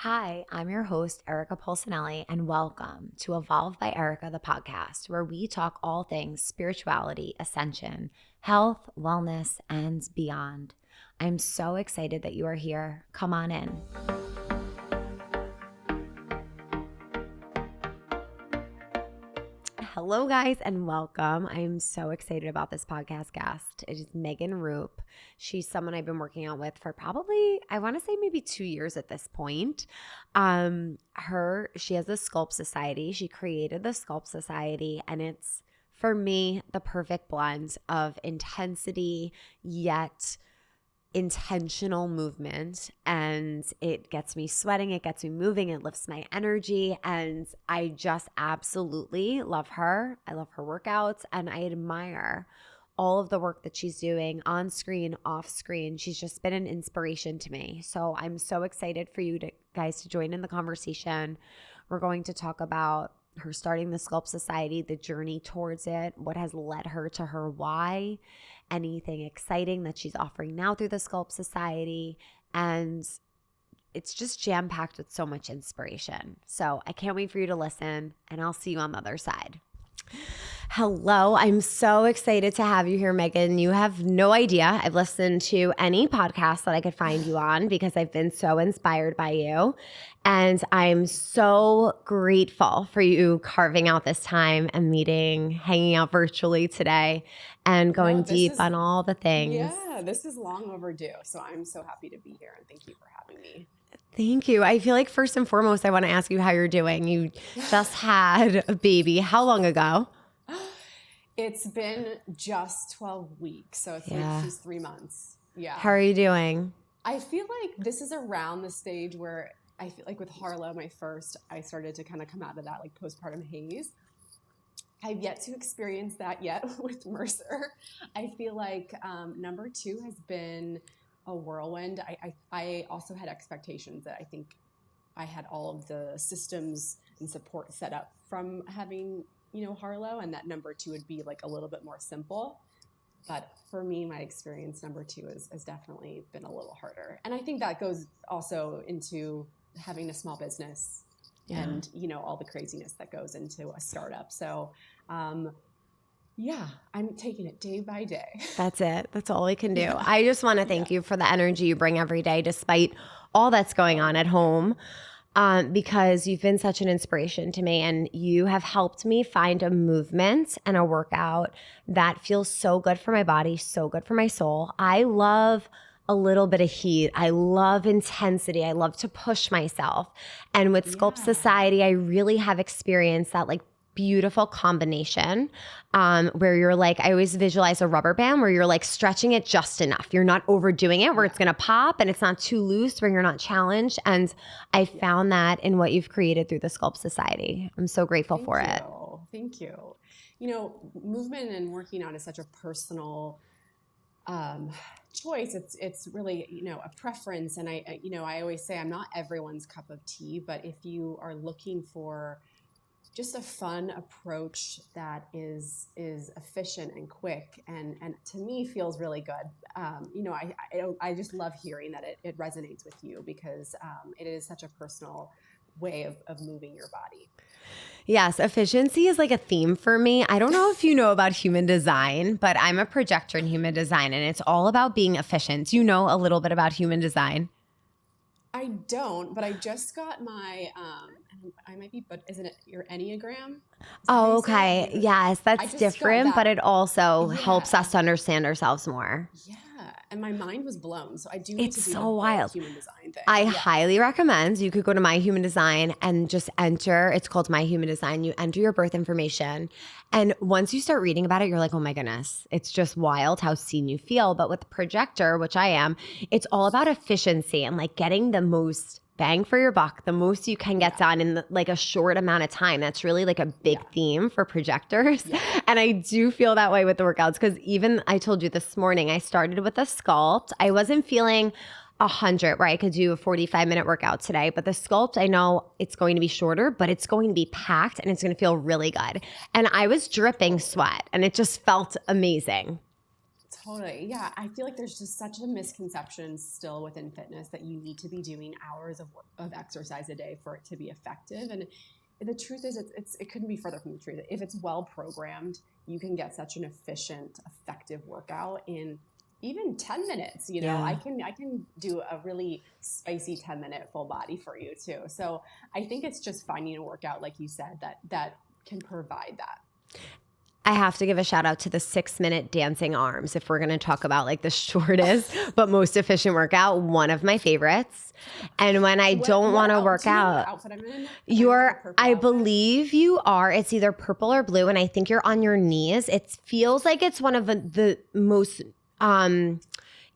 Hi, I'm your host, Erica Polsinelli, and welcome to Evolve by Erica, the podcast, where we talk all things spirituality, ascension, health, wellness, and beyond. I'm so excited that you are here. Come on in. Hello, guys, and welcome. I'm so excited about this podcast guest. It is Megan Roup. She's someone I've been working out with for probably, I want to say maybe 2 years at this point. She has the Sculpt Society. She created the Sculpt Society, and it's, for me, the perfect blend of intensity yet intentional movement, and it gets me sweating, it gets me moving, it lifts my energy, and I just absolutely love her. I love her workouts, and I admire all of the work that she's doing on screen, off screen. She's just been an inspiration to me. So I'm so excited for you guys to join in the conversation. We're going to talk about her starting the Sculpt Society, the journey towards it, what has led her to her why, anything exciting that she's offering now through the Sculpt Society. And it's just jam-packed with so much inspiration. So I can't wait for you to listen, and I'll see you on the other side. Hello, I'm so excited to have you here, Megan. You have no idea. I've listened to any podcast that I could find you on because I've been so inspired by you. And I'm so grateful for you carving out this time and hanging out virtually today and going deep on all the things. Yeah, this is long overdue. So I'm so happy to be here, and thank you for having me. Thank you. I feel like first and foremost, I want to ask you how you're doing. You just had a baby. How long ago? It's been just 12 weeks. So it's like she's 3 months. Yeah. How are you doing? I feel like this is around the stage where I feel like with Harlow, my first, I started to kind of come out of that like postpartum haze. I've yet to experience that yet with Mercer. I feel like number 2 has been a whirlwind. I also had expectations that I think I had all of the systems and support set up from having, Harlow, and that number 2 would be like a little bit more simple. But for me, my experience number 2 has definitely been a little harder. And I think that goes also into having a small business and, all the craziness that goes into a startup. So, I'm taking it day by day. That's it. That's all we can do. I just want to thank you for the energy you bring every day, despite all that's going on at home, because you've been such an inspiration to me, and you have helped me find a movement and a workout that feels so good for my body, so good for my soul. I love a little bit of heat. I love intensity. I love to push myself. And with Sculpt Society, I really have experienced that like beautiful combination where you're like, I always visualize a rubber band where you're like stretching it just enough. You're not overdoing it where it's going to pop, and it's not too loose where you're not challenged. And I found that in what you've created through the Sculpt Society. I'm so grateful for it. Thank you. Movement and working out is such a personal choice. It's really, a preference. And I always say I'm not everyone's cup of tea, but if you are looking for just a fun approach that is efficient and quick and to me feels really good. I just love hearing that it resonates with you because it is such a personal way of moving your body. Yes, efficiency is like a theme for me. I don't know if you know about human design, but I'm a projector in human design, and it's all about being efficient. Do you know a little bit about human design? I don't, but I just got my, I might be, but isn't it your Enneagram? Oh, okay. Yes, that's different, but it also helps us to understand ourselves more. Yeah. And my mind was blown. So I do need to do so wild. Human design thing. I highly recommend you could go to My Human Design and just enter. It's called My Human Design. You enter your birth information. And once you start reading about it, you're like, oh my goodness, it's just wild how seen you feel. But with projector, which I am, it's all about efficiency and like getting the most bang for your buck, the most you can get done in like a short amount of time. That's really like a big theme for projectors. And I do feel that way with the workouts because even I told you this morning, I started with a Sculpt. I wasn't feeling 100 where I could do a 45-minute workout today, but the Sculpt, I know it's going to be shorter, but it's going to be packed and it's going to feel really good. And I was dripping sweat and it just felt amazing. Totally. Yeah. I feel like there's just such a misconception still within fitness that you need to be doing hours of exercise a day for it to be effective. And the truth is it couldn't be further from the truth. If it's well programmed, you can get such an efficient, effective workout in even 10 minutes. Yeah. I can do a really spicy 10-minute full body for you too. So I think it's just finding a workout, like you said, that can provide that. I have to give a shout out to the 6-minute dancing arms. If we're going to talk about like the shortest but most efficient workout, one of my favorites. And when I don't want to work out, what outfit I'm in? I believe you are. It's either purple or blue, and I think you're on your knees. It feels like it's one of the most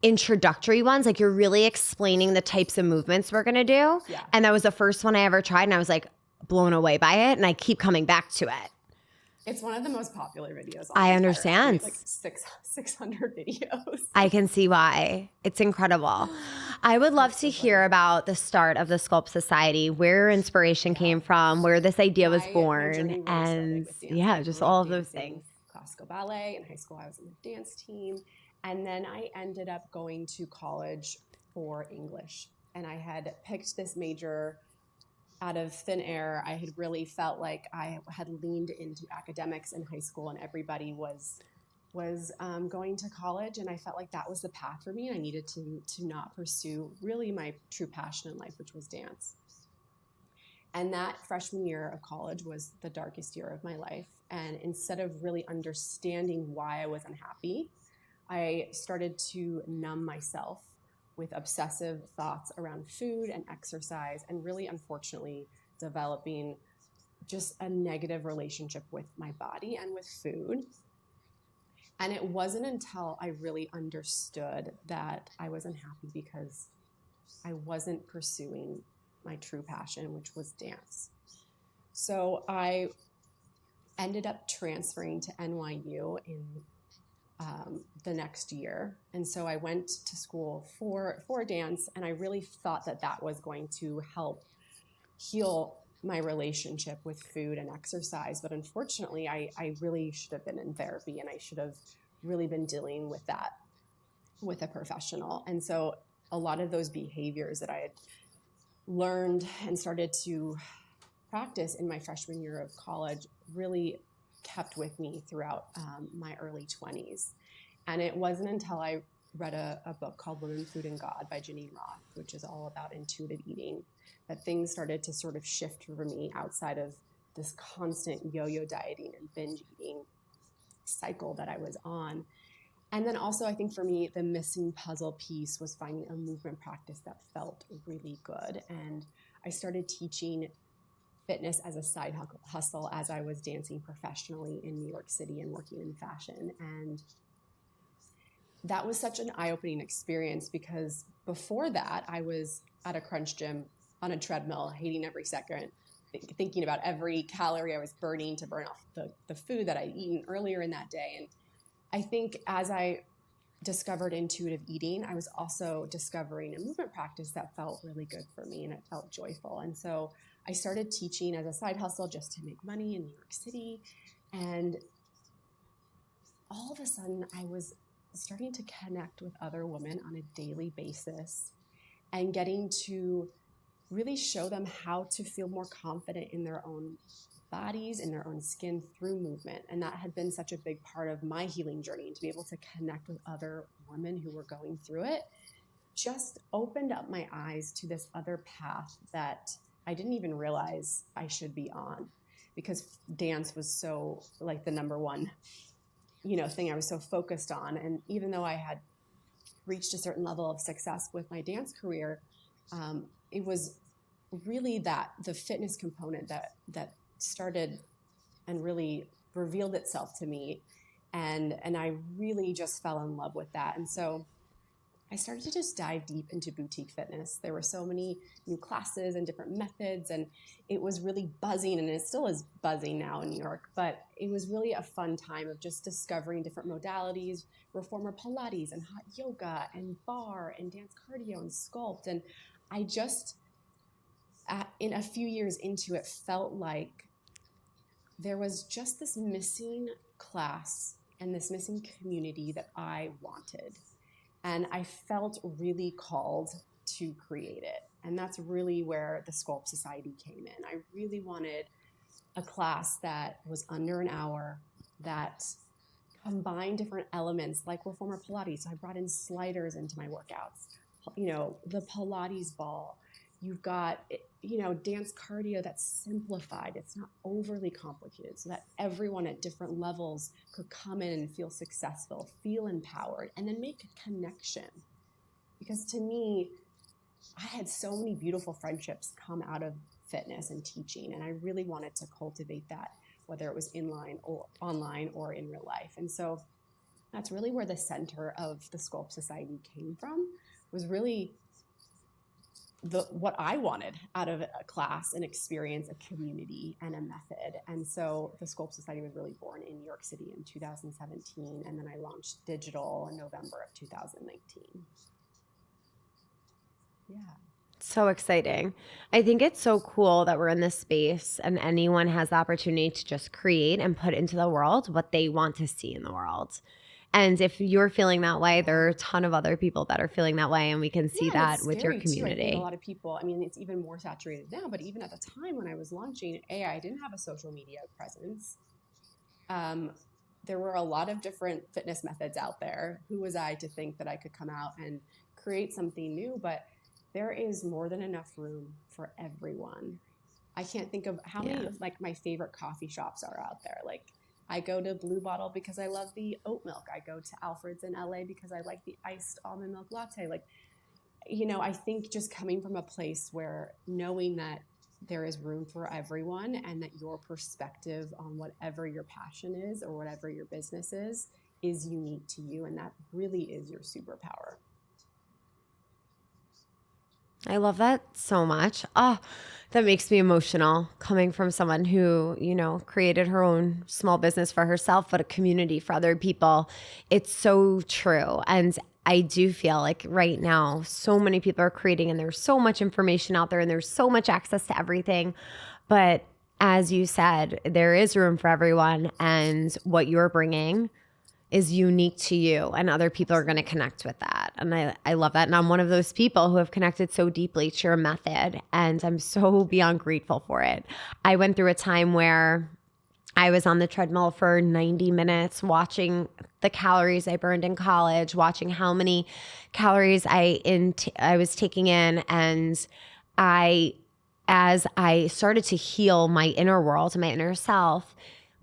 introductory ones. Like you're really explaining the types of movements we're going to do. Yeah. And that was the first one I ever tried, and I was like blown away by it, and I keep coming back to it. It's one of the most popular videos. I understand. Like 600 videos. I can see why. It's incredible. I would love to hear about the start of the Sculpt Society, where your inspiration came from, where this idea was born, and just all of those things. Classical ballet. In high school, I was in the dance team. And then I ended up going to college for English. And I had picked this major out of thin air. I had really felt like I had leaned into academics in high school, and everybody was going to college, and I felt like that was the path for me. I needed to not pursue really my true passion in life, which was dance. And that freshman year of college was the darkest year of my life. And instead of really understanding why I was unhappy, I started to numb myself with obsessive thoughts around food and exercise, and really, unfortunately, developing just a negative relationship with my body and with food. And it wasn't until I really understood that I was unhappy because I wasn't pursuing my true passion, which was dance. So I ended up transferring to NYU in the next year. And so I went to school for dance, and I really thought that was going to help heal my relationship with food and exercise. But unfortunately, I really should have been in therapy, and I should have really been dealing with that with a professional. And so a lot of those behaviors that I had learned and started to practice in my freshman year of college really kept with me throughout my early 20s. And it wasn't until I read a book called Women, Food, and God by Megan Roup, which is all about intuitive eating, that things started to sort of shift for me outside of this constant yo-yo dieting and binge eating cycle that I was on. And then also, I think for me, the missing puzzle piece was finding a movement practice that felt really good. And I started teaching fitness as a side hustle as I was dancing professionally in New York City and working in fashion. And that was such an eye-opening experience, because before that, I was at a crunch gym on a treadmill, hating every second, thinking about every calorie I was burning to burn off the food that I'd eaten earlier in that day. And I think as I discovered intuitive eating, I was also discovering a movement practice that felt really good for me, and it felt joyful. And so I started teaching as a side hustle just to make money in New York City. And all of a sudden, I was starting to connect with other women on a daily basis and getting to really show them how to feel more confident in their own bodies, in their own skin through movement. And that had been such a big part of my healing journey, to be able to connect with other women who were going through it just opened up my eyes to this other path that I didn't even realize I should be on, because dance was so like the number one, thing I was so focused on. And even though I had reached a certain level of success with my dance career, it was really the fitness component that started and really revealed itself to me. And I really just fell in love with that. And so I started to just dive deep into boutique fitness. There were so many new classes and different methods, and it was really buzzing, and it still is buzzing now in New York, but it was really a fun time of just discovering different modalities, reformer Pilates and hot yoga and bar and dance cardio and sculpt. And I just, in a few years into it, felt like there was just this missing class and this missing community that I wanted. And I felt really called to create it. And that's really where the Sculpt Society came in. I really wanted a class that was under an hour, that combined different elements like reformer Pilates. So I brought in sliders into my workouts, the Pilates ball. You've got, dance cardio that's simplified. It's not overly complicated so that everyone at different levels could come in and feel successful, feel empowered, and then make a connection. Because to me, I had so many beautiful friendships come out of fitness and teaching, and I really wanted to cultivate that, whether it was inline or online or in real life. And so that's really where the center of the Sculpt Society came from, was really what I wanted out of a class, an experience, a community, and a method. And so the Sculpt Society was really born in New York City in 2017, and then I launched digital in November of 2019. Yeah. So exciting. I think it's so cool that we're in this space and anyone has the opportunity to just create and put into the world what they want to see in the world. And if you're feeling that way, there are a ton of other people that are feeling that way, and we can see that with your community. Too. I think a lot of people, it's even more saturated now, but even at the time when I was launching, I didn't have a social media presence. There were a lot of different fitness methods out there. Who was I to think that I could come out and create something new? But there is more than enough room for everyone. I can't think of how many my favorite coffee shops are out there. I go to Blue Bottle because I love the oat milk. I go to Alfred's in LA because I like the iced almond milk latte. I think just coming from a place where knowing that there is room for everyone and that your perspective on whatever your passion is or whatever your business is unique to you. And that really is your superpower. I love that so much. Oh, that makes me emotional coming from someone who, created her own small business for herself, but a community for other people. It's so true. And I do feel like right now, so many people are creating and there's so much information out there and there's so much access to everything. But as you said, there is room for everyone, and what you're bringing is unique to you, and other people are going to connect with that. And I love that. And I'm one of those people who have connected so deeply to your method, and I'm so beyond grateful for it. I went through a time where I was on the treadmill for 90 minutes watching the calories I burned in college, watching how many calories I was taking in. And as I started to heal my inner world, my inner self,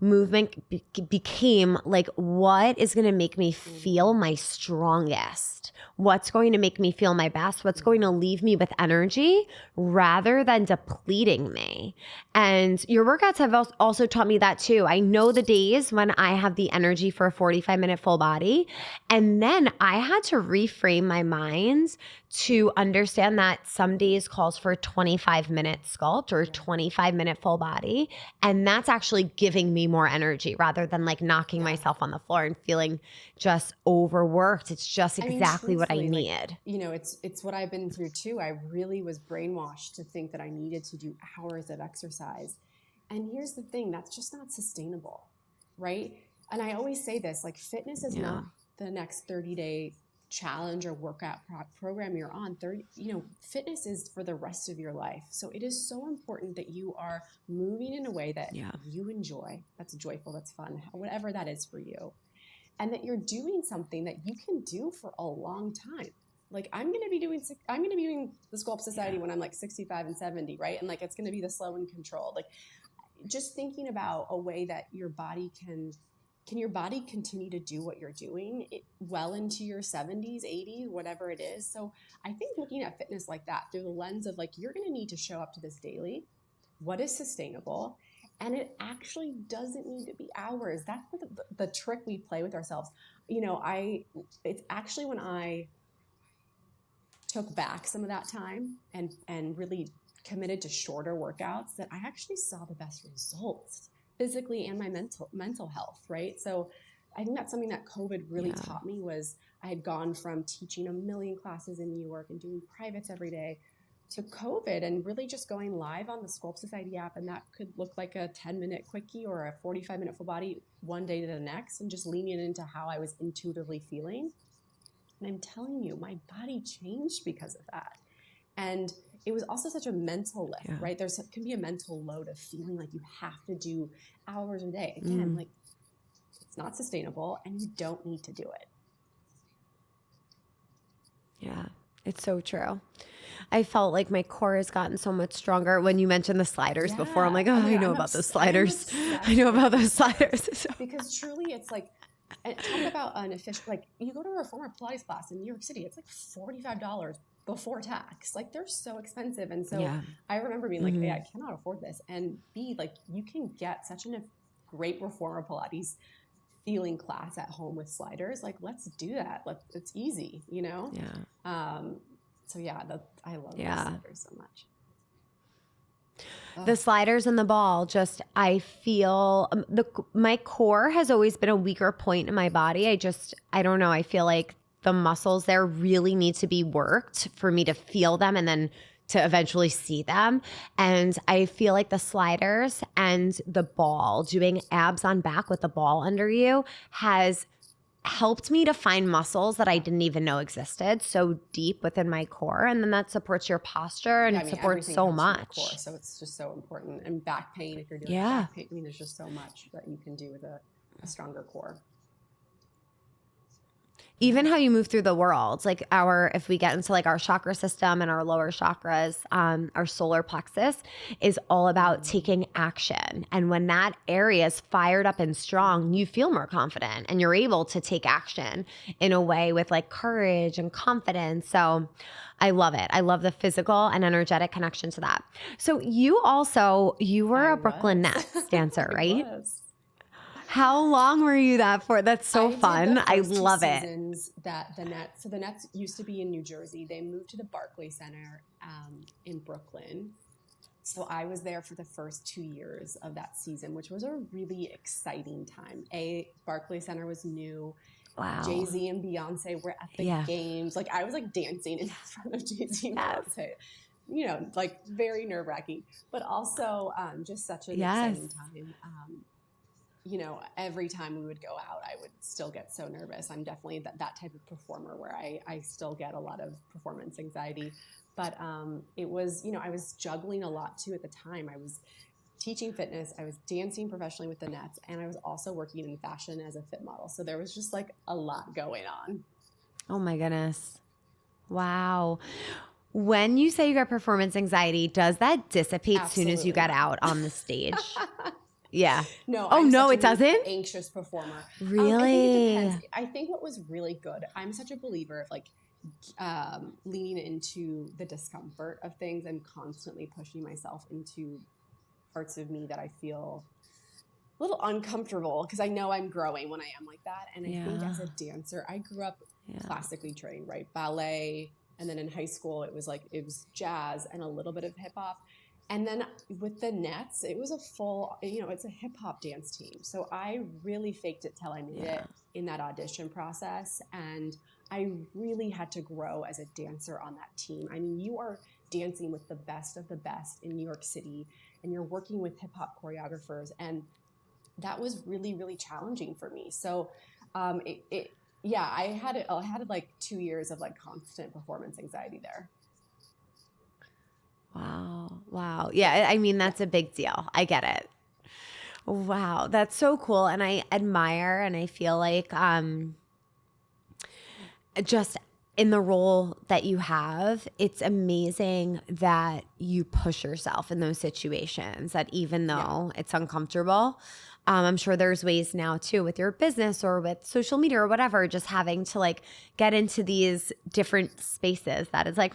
movement became like, what is going to make me feel my strongest? What's going to make me feel my best? What's going to leave me with energy rather than depleting me? And your workouts have also taught me that too. I know the days when I have the energy for a 45-minute full body, and then I had to reframe my mind to understand that some days calls for 25-minute sculpt or 25-minute full body. And that's actually giving me more energy rather than knocking myself on the floor and feeling just overworked. It's just exactly what I need. It's what I've been through too. I really was brainwashed to think that I needed to do hours of exercise. And here's the thing, that's just not sustainable, right? And I always say this, fitness is not the next 30-day challenge or workout program you're on. Fitness is for the rest of your life. So it is so important that you are moving in a way that you enjoy, that's joyful, that's fun, whatever that is for you. And that you're doing something that you can do for a long time. I'm going to be doing the Sculpt Society when I'm 65 and 70, right? And it's going to be the slow and controlled. Just thinking about a way that your body can your body continue to do what you're doing well into your 70s, 80s, whatever it is. So I think looking at fitness like that through the lens of you're going to need to show up to this daily. What is sustainable? And it actually doesn't need to be hours. That's the trick we play with ourselves. It's actually when I took back some of that time and really committed to shorter workouts that I actually saw the best results physically and my mental health, right? So I think that's something that COVID really taught me. Was I had gone from teaching a million classes in New York and doing privates every day to COVID and really just going live on the Sculpt Society app. And that could look like a 10-minute quickie or a 45-minute full body one day to the next, and just leaning into how I was intuitively feeling. And I'm telling you, my body changed because of that. And it was also such a mental lift, right? There's can be a mental load of feeling like you have to do hours a day. Again, like it's not sustainable and you don't need to do it. Yeah, it's so true. I felt like my core has gotten so much stronger. When you mentioned the sliders before, I'm like, oh, I know about those sliders. I know about those sliders. Because truly it's like, and talk about an efficient, like you go to a reformer Pilates class in New York City, it's like $45 before tax. Like they're so expensive. And so I remember being like, hey, I cannot afford this. And B, like you can get such a great reformer Pilates feeling class at home with sliders. Like, let's do that. It's easy, you know? Yeah. So yeah, I love those sliders so much. The sliders and the ball, just I feel my core has always been a weaker point in my body. I don't know. I feel like the muscles there really need to be worked for me to feel them and then to eventually see them. And I feel like the sliders and the ball, doing abs on back with the ball under you, has helped me to find muscles that I didn't even know existed so deep within my core. And then that supports your posture and it supports so much. Core, so it's just so important. And back pain, if you're doing back pain, I mean, there's just so much that you can do with a stronger core. Even how you move through the world, like if we get into like our chakra system and our lower chakras, our solar plexus is all about taking action. And when that area is fired up and strong, you feel more confident and you're able to take action in a way with like courage and confidence. So I love it. I love the physical and energetic connection to that. So you were a Brooklyn Nets dancer, right? How long were you that for? That's so fun. I love it. So the Nets used to be in New Jersey. They moved to the Barclays Center in Brooklyn. So I was there for the first 2 years of that season, which was a really exciting time. Barclays Center was new. Wow. Jay-Z and Beyonce were at the games. Like I was like dancing in front of Jay-Z and Beyonce. You know, like very nerve-wracking, but also just such an exciting time. You know, every time we would go out, I would still get so nervous. I'm definitely that type of performer where I still get a lot of performance anxiety. But it was, you know, I was juggling a lot too at the time. I was teaching fitness, I was dancing professionally with the Nets, and I was also working in fashion as a fit model. So there was just like a lot going on. Oh my goodness. Wow. When you say you got performance anxiety, does that dissipate as soon as you got out on the stage? Yeah. No. Oh, no, it doesn't? Anxious performer. Really? I think it depends. I think what was really good, I'm such a believer of like leaning into the discomfort of things and constantly pushing myself into parts of me that I feel a little uncomfortable because I know I'm growing when I am like that. And I think as a dancer, I grew up classically trained, right? Ballet. And then in high school, it was jazz and a little bit of hip hop. And then with the Nets, it was a full, you know, it's a hip hop dance team. So I really faked it till I made it in that audition process. And I really had to grow as a dancer on that team. I mean, you are dancing with the best of the best in New York City, and you're working with hip hop choreographers. And that was really, really challenging for me. So I had like 2 years of like constant performance anxiety there. Wow. Yeah, I mean, that's a big deal. I get it. Wow, that's so cool. And I admire and I feel like just in the role that you have, it's amazing that you push yourself in those situations, that even though it's uncomfortable, I'm sure there's ways now too with your business or with social media or whatever, just having to like get into these different spaces that is like,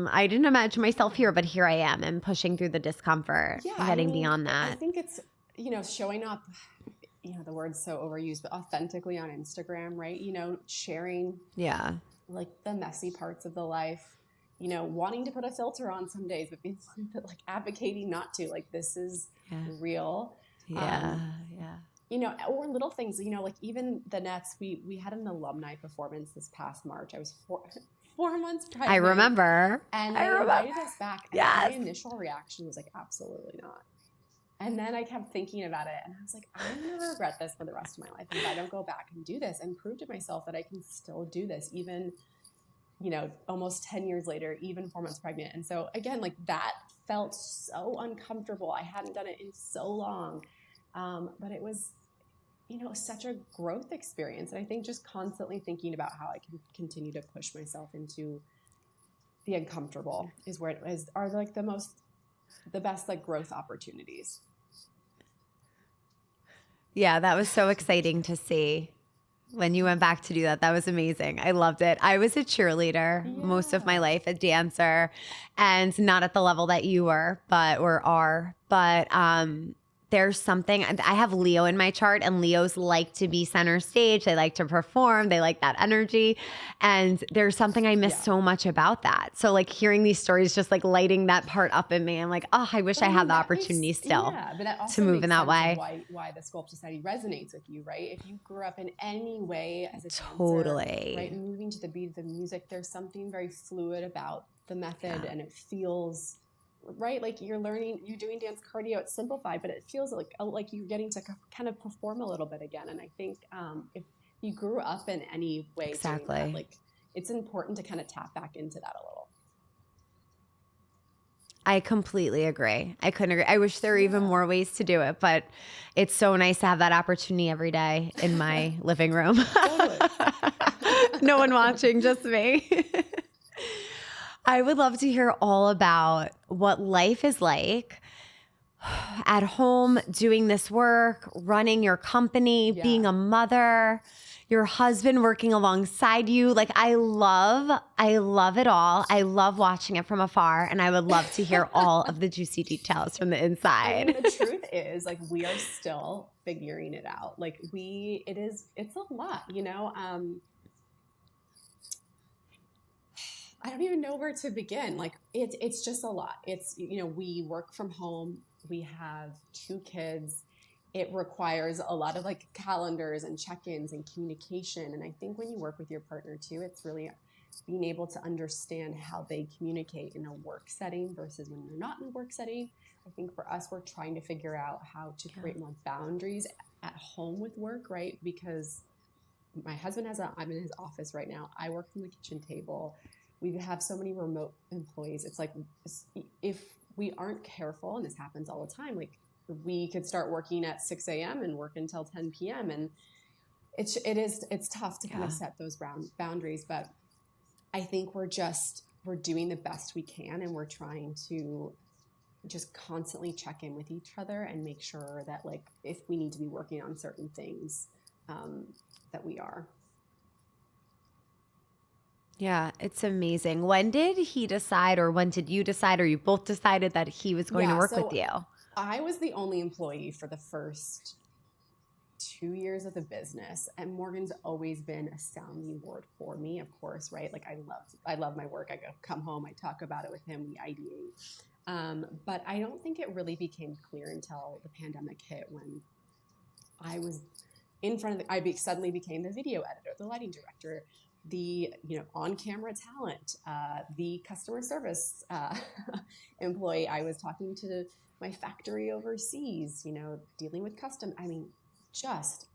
I didn't imagine myself here, but here I am, and pushing through the discomfort and getting beyond that. I think it's, you know, showing up, you know, the word's so overused, but authentically on Instagram, right? You know, sharing like the messy parts of the life, you know, wanting to put a filter on some days, but being like advocating not to, like, this is real. You know, or little things, you know, like even the Nets, we had an alumni performance this past March. I was 4 months pregnant. I remember. And they invited us back. And Yes. my initial reaction was like, absolutely not. And then I kept thinking about it, and I was like, I'm going to regret this for the rest of my life if I don't go back and do this and prove to myself that I can still do this, even, almost 10 years later, even 4 months pregnant. And so again, like that felt so uncomfortable. I hadn't done it in so long. But it was, such a growth experience. And I think just constantly thinking about how I can continue to push myself into the uncomfortable are like the best like growth opportunities. Yeah, that was so exciting to see when you went back to do that. That was amazing. I loved it. I was a cheerleader most of my life, a dancer, and not at the level that you were, but there's something, I have Leo in my chart, and Leos like to be center stage. They like to perform. They like that energy. And there's something I miss so much about that. So like hearing these stories, just like lighting that part up in me. I'm like, oh, I wish I had the opportunity still to move in that way. Why the Sculpt Society resonates with you, right? If you grew up in any way as a dancer, right, moving to the beat of the music, there's something very fluid about the method, and it feels right, like you're doing dance cardio. It's simplified, but it feels like you're getting to kind of perform a little bit again. And I think if you grew up in any way doing that, like it's important to kind of tap back into that a little. I completely agree. I couldn't agree. I wish there were even more ways to do it, but it's so nice to have that opportunity every day in my living room. No one watching, just me. I would love to hear all about what life is like at home, doing this work, running your company, being a mother, your husband working alongside you. Like I love it all. I love watching it from afar, and I would love to hear all of the juicy details from the inside. I mean, the truth is, like, we are still figuring it out. Like it's a lot, I don't even know where to begin. Like it's just a lot. It's, we work from home. We have 2 kids. It requires a lot of like calendars and check-ins and communication. And I think when you work with your partner too, it's really being able to understand how they communicate in a work setting versus when you're not in a work setting. I think for us, we're trying to figure out how to create more boundaries at home with work, right? Because my husband I'm in his office right now. I work from the kitchen table. We have so many remote employees. It's like, if we aren't careful, and this happens all the time, like we could start working at 6 a.m. and work until 10 p.m. And it's tough to kind of set those boundaries, but I think we're doing the best we can. And we're trying to just constantly check in with each other and make sure that like, if we need to be working on certain things, that we are. Yeah, it's amazing. When did he decide, or when did you decide, or you both decided that he was going to work with you? I was the only employee for the first 2 years of the business, and Morgan's always been a sounding board for me, of course, right? Like I love my work. I come home, I talk about it with him, we ideate. But I don't think it really became clear until the pandemic hit, when I was in front of I suddenly became the video editor, the lighting director, the on-camera talent, the customer service employee. I was talking to my factory overseas, dealing with custom. I mean, just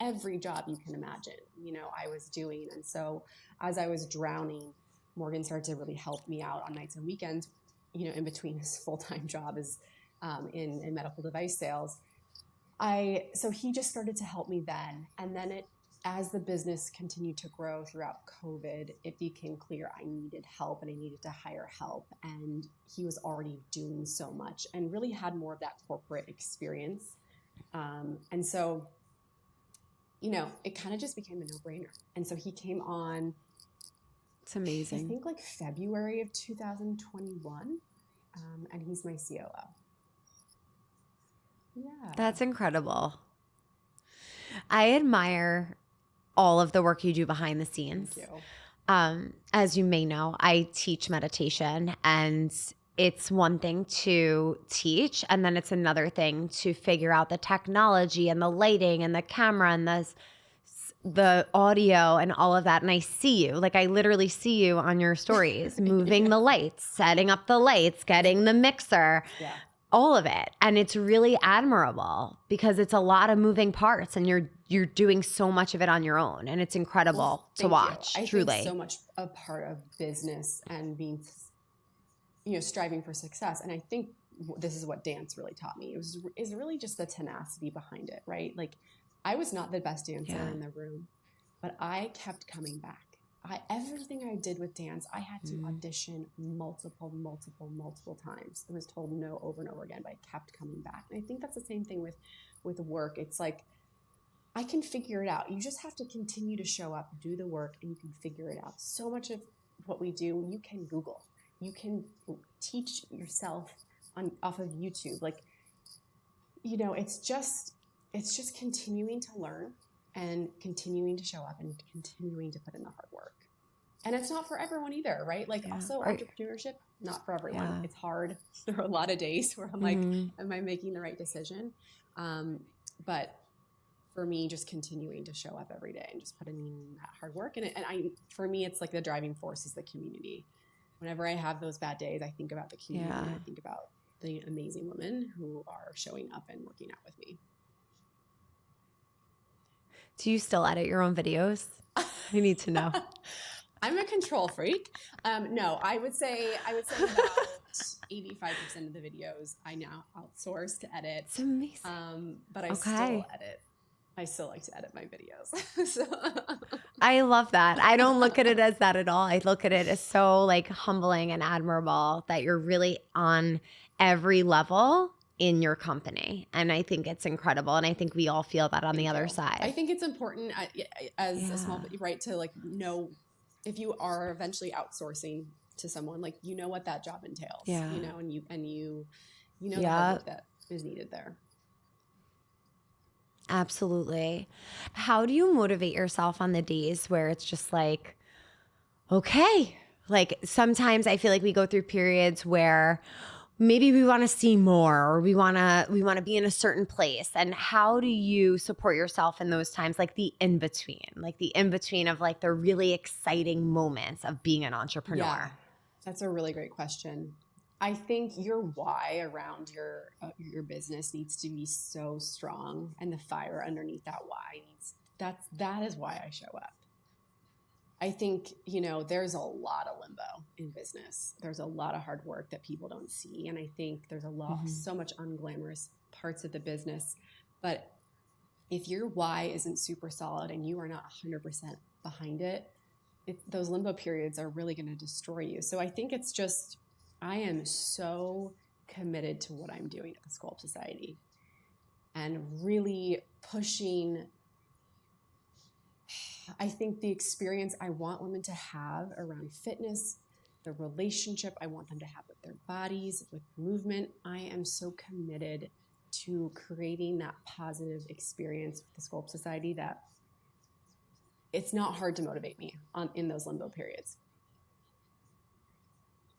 every job you can imagine, I was doing. And so as I was drowning, Morgan started to really help me out on nights and weekends, in between his full-time job is in medical device sales. So he just started to help me then. And then as the business continued to grow throughout COVID, it became clear I needed help and I needed to hire help. And he was already doing so much and really had more of that corporate experience. And so, it kind of just became a no-brainer. And so he came on. It's amazing. I think like February of 2021. And he's my COO. Yeah. That's incredible. I admire all of the work you do behind the scenes. Thank you. As you may know, I teach meditation, and it's one thing to teach, and then it's another thing to figure out the technology and the lighting and the camera and the the audio and all of that, and I see you. Like I literally see you on your stories, moving the lights, setting up the lights, getting the mixer, all of it. And it's really admirable because it's a lot of moving parts and you're doing so much of it on your own. And it's incredible to watch, I truly. think so much a part of business and being, striving for success. And I think this is what dance really taught me. Is really just the tenacity behind it, right? Like I was not the best dancer in the room, but I kept coming back. Everything I did with dance, I had to audition multiple times. I was told no over and over again, but I kept coming back. And I think that's the same thing with work. It's like, I can figure it out. You just have to continue to show up, do the work, and you can figure it out. So much of what we do, you can Google. You can teach yourself off of YouTube. Like, it's just continuing to learn and continuing to show up and continuing to put in the hard work. And it's not for everyone either, right? Like also entrepreneurship, not for everyone. Yeah. It's hard. There are a lot of days where I'm like, am I making the right decision? But for me, just continuing to show up every day and just putting in that hard work. For me, it's like the driving force is the community. Whenever I have those bad days, I think about the community and I think about the amazing women who are showing up and working out with me. Do you still edit your own videos? I need to know. I'm a control freak. No, I would say about 85% of the videos I now outsource to edit. It's amazing. But I still edit. I still like to edit my videos. So. I love that. I don't look at it as that at all. I look at it as so like humbling and admirable that you're really on every level in your company. And I think it's incredible. And I think we all feel that on the other side. I think it's important as a small, right, to like know if you are eventually outsourcing to someone, like, what that job entails, and you know the hard work that is needed there. Absolutely. How do you motivate yourself on the days where it's just like, okay, like sometimes I feel like we go through periods where maybe we want to see more or we want to be in a certain place. And how do you support yourself in those times, like the in-between of like the really exciting moments of being an entrepreneur? Yeah, that's a really great question. I think your why around your business needs to be so strong, and the fire underneath that why that is why I show up. I think, there's a lot of limbo in business. There's a lot of hard work that people don't see. And I think there's so much unglamorous parts of the business. But if your why isn't super solid and you are not 100% behind it, those limbo periods are really going to destroy you. So I think it's just, I am so committed to what I'm doing at the Sculpt Society and really pushing, I think, the experience I want women to have around fitness, the relationship I want them to have with their bodies, with movement. I am so committed to creating that positive experience with the Sculpt Society that it's not hard to motivate me in those limbo periods.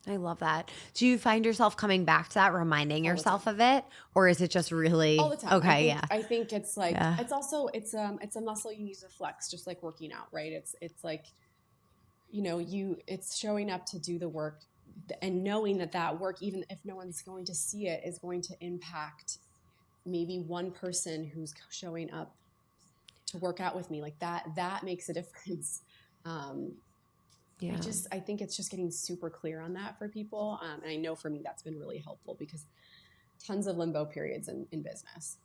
I love that. Do you find yourself coming back to that, reminding yourself of it? Or is it just really all the time? Okay, I think it's like, it's also, it's a muscle you use to flex, just like working out, right? It's like, it's showing up to do the work and knowing that work, even if no one's going to see it, is going to impact maybe one person who's showing up to work out with me. Like that makes a difference. I think it's just getting super clear on that for people. And I know for me, that's been really helpful because tons of limbo periods in business.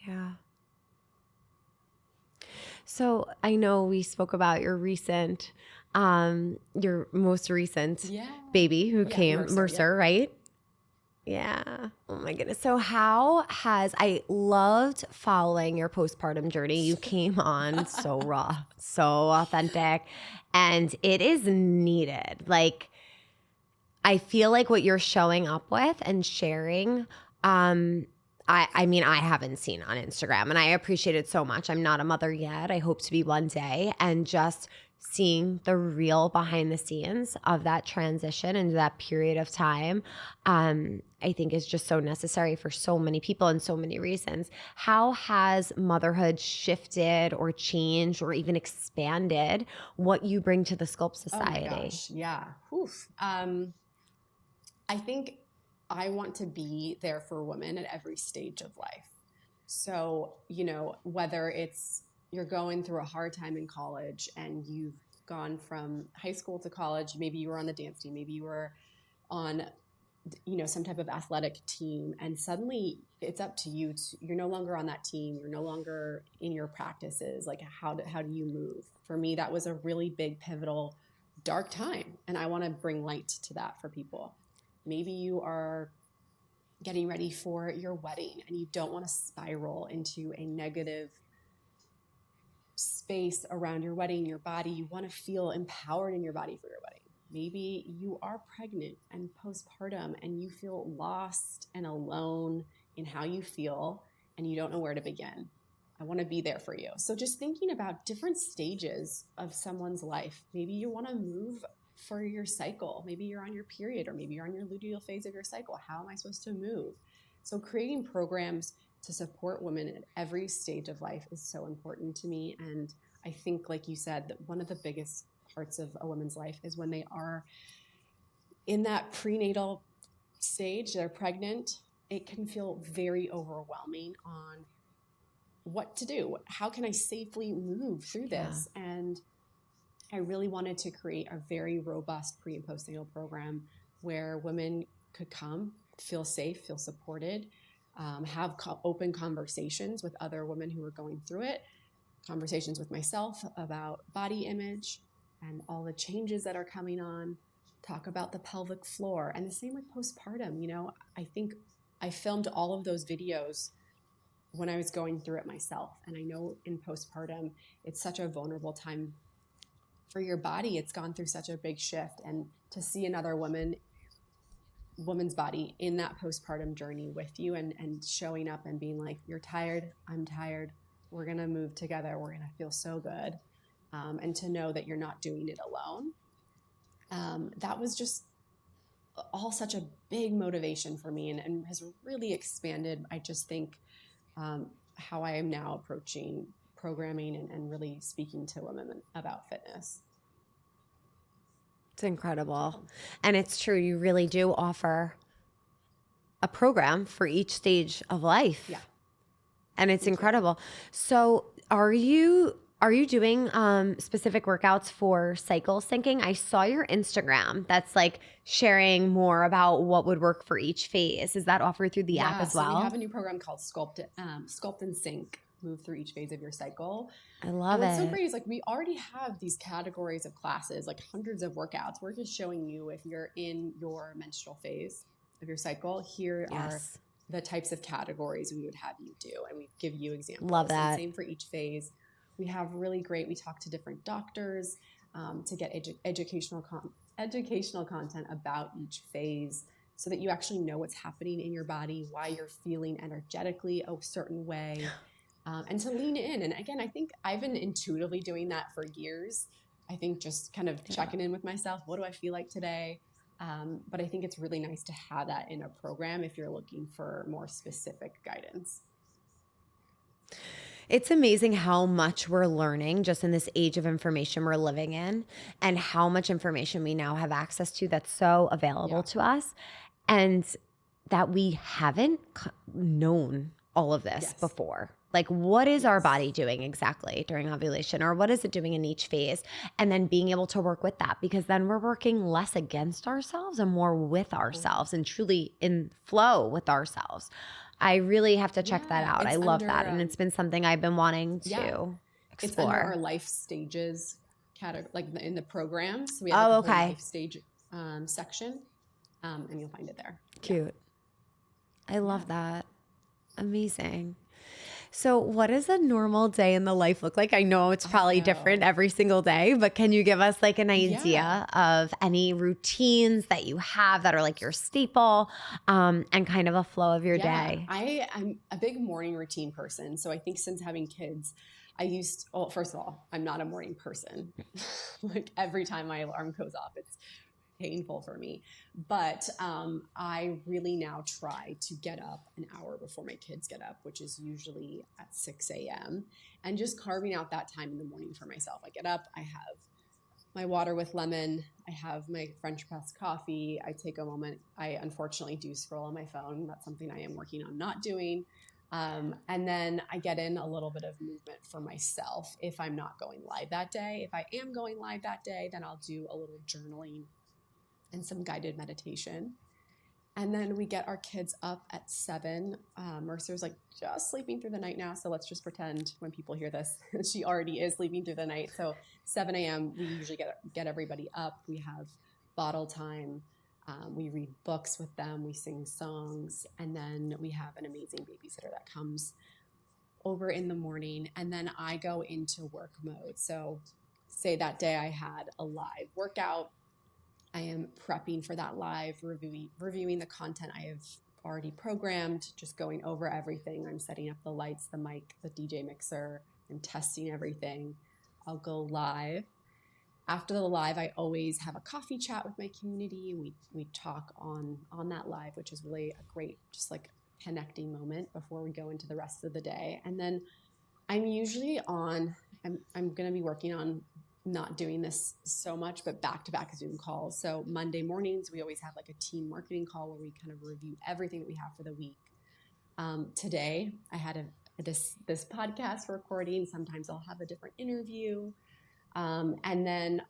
Yeah. So I know we spoke about your most recent baby who came, Mercer, right? Yeah. Oh my goodness. So I loved following your postpartum journey. You came on so raw, so authentic, and it is needed. Like, I feel like what you're showing up with and sharing, I haven't seen on Instagram, and I appreciate it so much. I'm not a mother yet. I hope to be one day, and just seeing the real behind the scenes of that transition and that period of time, I think is just so necessary for so many people and so many reasons. How has motherhood shifted or changed or even expanded what you bring to the Sculpt Society? Oh my gosh, yeah. Oof. I think I want to be there for women at every stage of life. So, whether it's you're going through a hard time in college and you've gone from high school to college, maybe you were on the dance team, maybe you were on, some type of athletic team, and suddenly it's up to you. You're no longer on that team. You're no longer in your practices. Like, how do you move? For me, that was a really big, pivotal, dark time. And I want to bring light to that for people. Maybe you are getting ready for your wedding and you don't want to spiral into a negative space around your wedding, your body. You want to feel empowered in your body for your wedding. Maybe you are pregnant and postpartum and you feel lost and alone in how you feel and you don't know where to begin. I want to be there for you. So just thinking about different stages of someone's life. Maybe you want to move for your cycle. Maybe you're on your period, or maybe you're on your luteal phase of your cycle. How am I supposed to move? So creating programs to support women at every stage of life is so important to me. And I think, like you said, that one of the biggest parts of a woman's life is when they are in that prenatal stage, they're pregnant. It can feel very overwhelming on what to do. How can I safely move through this? Yeah. And I really wanted to create a very robust pre and postnatal program where women could come, feel safe, feel supported, have open conversations with other women who are going through it, conversations with myself about body image and all the changes that are coming on, talk about the pelvic floor, and the same with postpartum. I think I filmed all of those videos when I was going through it myself. And I know in postpartum, it's such a vulnerable time for your body. It's gone through such a big shift. And to see another woman's body in that postpartum journey with you and showing up and being like, you're tired, I'm tired, we're going to move together, we're going to feel so good. And to know that you're not doing it alone. That was just all such a big motivation for me and has really expanded, I just think, how I am now approaching programming and really speaking to women about fitness. It's incredible. And it's true. You really do offer a program for each stage of life. Yeah. And it's incredible. So are you doing specific workouts for cycle syncing? I saw your Instagram that's like sharing more about what would work for each phase. Is that offered through the app as well? So we have a new program called Sculpt and Sync. Move through each phase of your cycle. I love it. What's so great is like we already have these categories of classes, like hundreds of workouts. We're just showing you if you're in your menstrual phase of your cycle. Here are the types of categories we would have you do, and we give you examples. Love that. And same for each phase. We have really great. We talk to different doctors to get educational content about each phase, so that you actually know what's happening in your body, why you're feeling energetically a certain way. And to lean in. And again, I think I've been intuitively doing that for years. I think just kind of checking in with myself. What do I feel like today? But I think it's really nice to have that in a program if you're looking for more specific guidance. It's amazing how much we're learning just in this age of information we're living in, and how much information we now have access to that's so available to us, and that we haven't known all of this before. Like, what is our body doing exactly during ovulation, or what is it doing in each phase? And then being able to work with that, because then we're working less against ourselves and more with ourselves and truly in flow with ourselves. I really have to check that out. I love that. And it's been something I've been wanting to explore. It's under our life stages category, like in the program. So we have a whole life stage section, and you'll find it there. Cute. I love that. Amazing. So what does a normal day in the life look like? I know it's probably different every single day, but can you give us like an idea of any routines that you have that are like your staple, and kind of a flow of your day? I'm a big morning routine person. So I think since having kids, first of all, I'm not a morning person. Like every time my alarm goes off, it's painful for me. But I really now try to get up an hour before my kids get up, which is usually at 6 a.m. and just carving out that time in the morning for myself. I get up, I have my water with lemon, I have my French press coffee, I take a moment. I unfortunately do scroll on my phone. That's something I am working on not doing. And then I get in a little bit of movement for myself if I'm not going live that day. If I am going live that day, then I'll do a little journaling and some guided meditation. And then we get our kids up at 7. Mercer's like just sleeping through the night now. So let's just pretend when people hear this, she already is sleeping through the night. So 7 a.m., we usually get everybody up. We have bottle time. We read books with them. We sing songs. And then we have an amazing babysitter that comes over in the morning. And then I go into work mode. So say that day I had a live workout. I am prepping for that live, reviewing the content I have already programmed, just going over everything. I'm setting up the lights, the mic, the DJ mixer. I'm testing everything. I'll go live. After the live, I always have a coffee chat with my community. We talk on that live, which is really a great, just like connecting moment before we go into the rest of the day. And then I'm usually I'm going to be working on not doing this so much, but back-to-back Zoom calls. So Monday mornings, we always have like a team marketing call where we kind of review everything that we have for the week. Today, I had this podcast recording. Sometimes I'll have a different interview. And then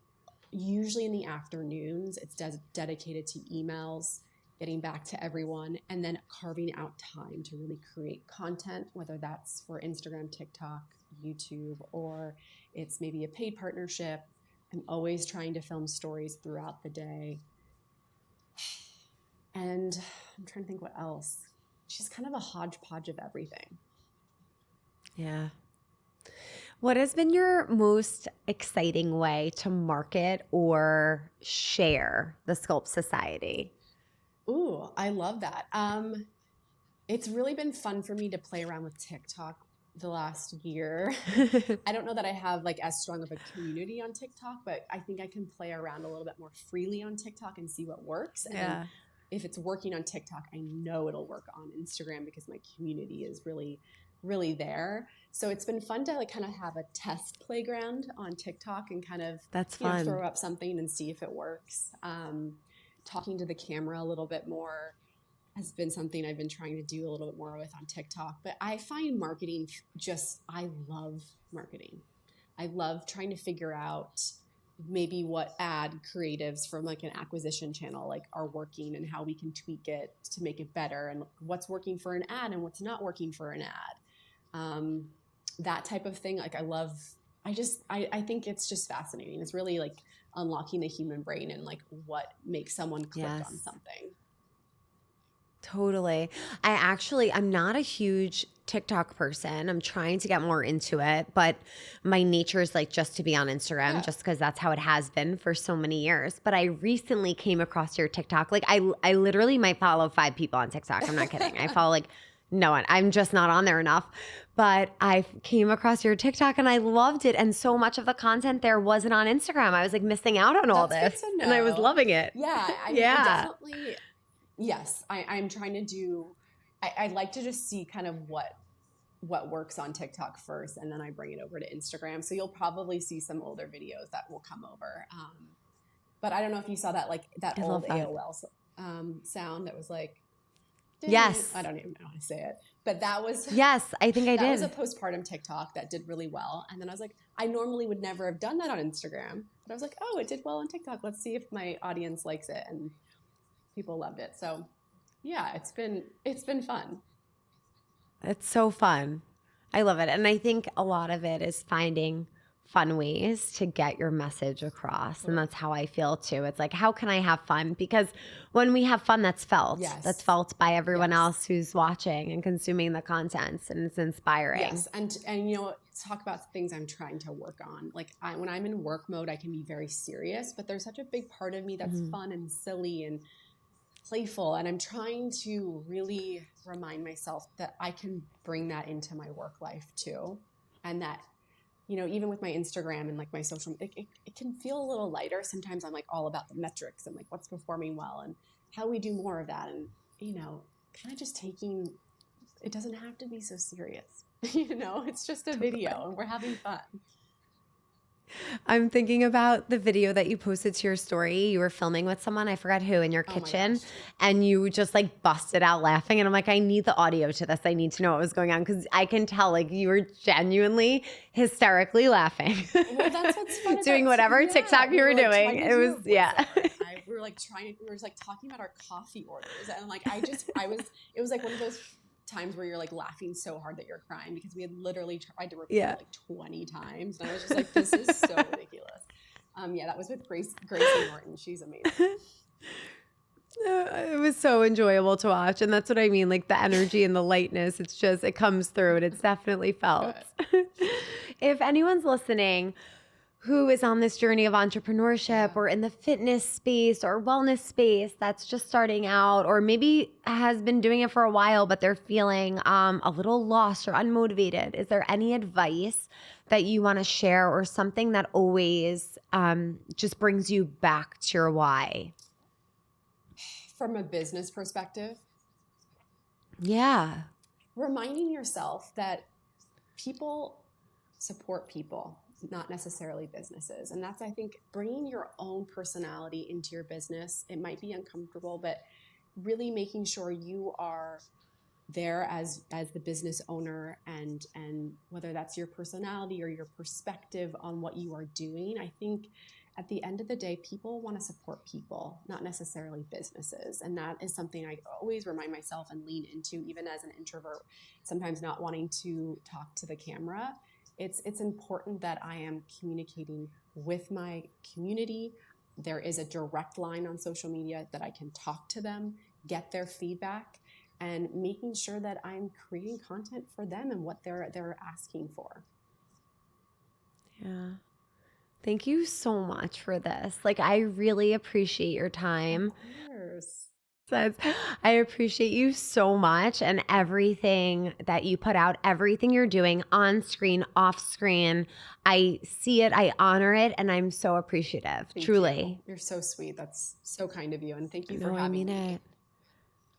usually in the afternoons, it's dedicated to emails, getting back to everyone, and then carving out time to really create content, whether that's for Instagram, TikTok, YouTube, or it's maybe a paid partnership. I'm always trying to film stories throughout the day. And I'm trying to think what else. She's kind of a hodgepodge of everything. Yeah. What has been your most exciting way to market or share the Sculpt Society? Ooh, I love that. It's really been fun for me to play around with TikTok the last year. I don't know that I have like as strong of a community on TikTok, but I think I can play around a little bit more freely on TikTok and see what works. And if it's working on TikTok, I know it'll work on Instagram because my community is really, really there. So it's been fun to like kind of have a test playground on TikTok and kind of throw up something and see if it works. Talking to the camera a little bit more has been something I've been trying to do a little bit more with on TikTok. But I find marketing I love marketing. I love trying to figure out maybe what ad creatives from like an acquisition channel like are working and how we can tweak it to make it better and what's working for an ad and what's not working for an ad. That type of thing. Like I think it's just fascinating. It's really like unlocking the human brain and like what makes someone click on something. Totally. I'm not a huge TikTok person. I'm trying to get more into it, but my nature is like just to be on Instagram just because that's how it has been for so many years. But I recently came across your TikTok. Like I literally might follow 5 people on TikTok. I'm not kidding. I follow like no one. I'm just not on there enough. But I came across your TikTok and I loved it. And so much of the content there wasn't on Instagram. I was like missing out on all this. And I was loving it. Yeah. I definitely... Yes, I'm trying to do, I'd like to just see kind of what works on TikTok first, and then I bring it over to Instagram. So you'll probably see some older videos that will come over. But I don't know if you saw that, like that old AOL sound that was like, yes. I don't even know how to say it. But that was... Yes, I think I did. That was a postpartum TikTok that did really well. And then I was like, I normally would never have done that on Instagram. But I was like, oh, it did well on TikTok. Let's see if my audience likes it. And people loved it. So yeah, it's been fun. It's so fun. I love it. And I think a lot of it is finding fun ways to get your message across. And that's how I feel too. It's like, how can I have fun? Because when we have fun, that's felt. Yes. That's felt by everyone else who's watching and consuming the content, and it's inspiring. Yes. And you know, talk about things I'm trying to work on. Like when I'm in work mode, I can be very serious, but there's such a big part of me that's fun and silly and playful. And I'm trying to really remind myself that I can bring that into my work life too. And that even with my Instagram and like my social, it can feel a little lighter. Sometimes I'm like all about the metrics and like what's performing well and how we do more of that. And, kind of just taking, it doesn't have to be so serious. It's just a video and we're having fun. I'm thinking about the video that you posted to your story. You were filming with someone, I forgot who, in your kitchen, and you just like busted out laughing. And I'm like, I need the audio to this. I need to know what was going on, because I can tell like you were genuinely hysterically laughing. Well, that's what's fun. Doing whatever TikTok you were doing. It was, we were like we were like talking about our coffee orders, and like it was like one of those times where you're like laughing so hard that you're crying, because we had literally tried to repeat it like 20 times, and I was just like, this is so ridiculous. That was with Gracie Norton. She's amazing. It was so enjoyable to watch, and that's what I mean, like the energy and the lightness, it's just, it comes through, and it's definitely felt. If anyone's listening who is on this journey of entrepreneurship or in the fitness space or wellness space that's just starting out, or maybe has been doing it for a while, but they're feeling a little lost or unmotivated, is there any advice that you want to share, or something that always just brings you back to your why? From a business perspective? Yeah. Reminding yourself that people support people, not necessarily businesses. And that's, I think, bringing your own personality into your business. It might be uncomfortable, but really making sure you are there as the business owner, and whether that's your personality or your perspective on what you are doing. I think at the end of the day, people want to support people, not necessarily businesses. And that is something I always remind myself and lean into, even as an introvert, sometimes not wanting to talk to the camera. It's important that I am communicating with my community. There is a direct line on social media that I can talk to them, get their feedback, and making sure that I'm creating content for them and what they're asking for. Yeah. Thank you so much for this. Like, I really appreciate your time. Of course. I appreciate you so much, and everything that you put out, everything you're doing on screen, off screen. I see it, I honor it, and I'm so appreciative. Truly. You're so sweet. That's so kind of you. And thank you for having me.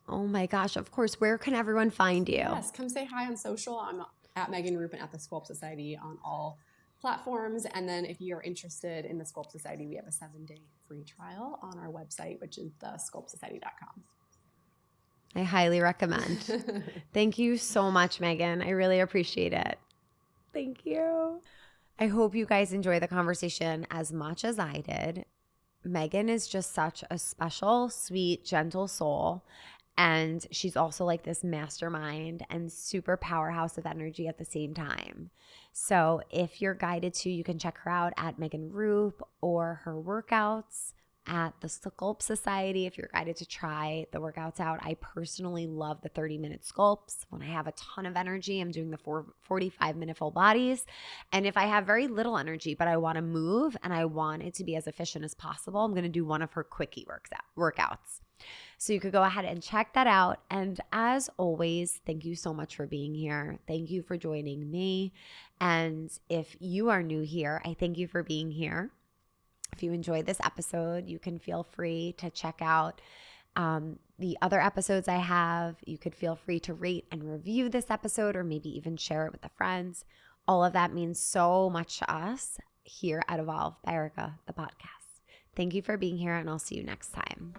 Oh my gosh. Of course. Where can everyone find you? Yes. Come say hi on social. I'm at Megan Roup and at the Sculpt Society on all platforms. And then if you're interested in the Sculpt Society, we have a 7-day free trial on our website, which is thesculptsociety.com. I highly recommend. Thank you so much, Megan. I really appreciate it. Thank you. I hope you guys enjoy the conversation as much as I did. Megan is just such a special, sweet, gentle soul. And she's also like this mastermind and super powerhouse of energy at the same time. So if you're guided to, you can check her out at Megan Roup, or her workouts at the Sculpt Society if you're guided to try the workouts out. I personally love the 30-minute sculpts. When I have a ton of energy, I'm doing the 45-minute full bodies. And if I have very little energy, but I want to move and I want it to be as efficient as possible, I'm going to do one of her quickie workouts. So you could go ahead and check that out. And as always, thank you so much for being here. Thank you for joining me. And if you are new here, I thank you for being here. If you enjoyed this episode, you can feel free to check out the other episodes I have. You could feel free to rate and review this episode, or maybe even share it with a friend. All of that means so much to us here at Evolve by Erica, the podcast. Thank you for being here, and I'll see you next time.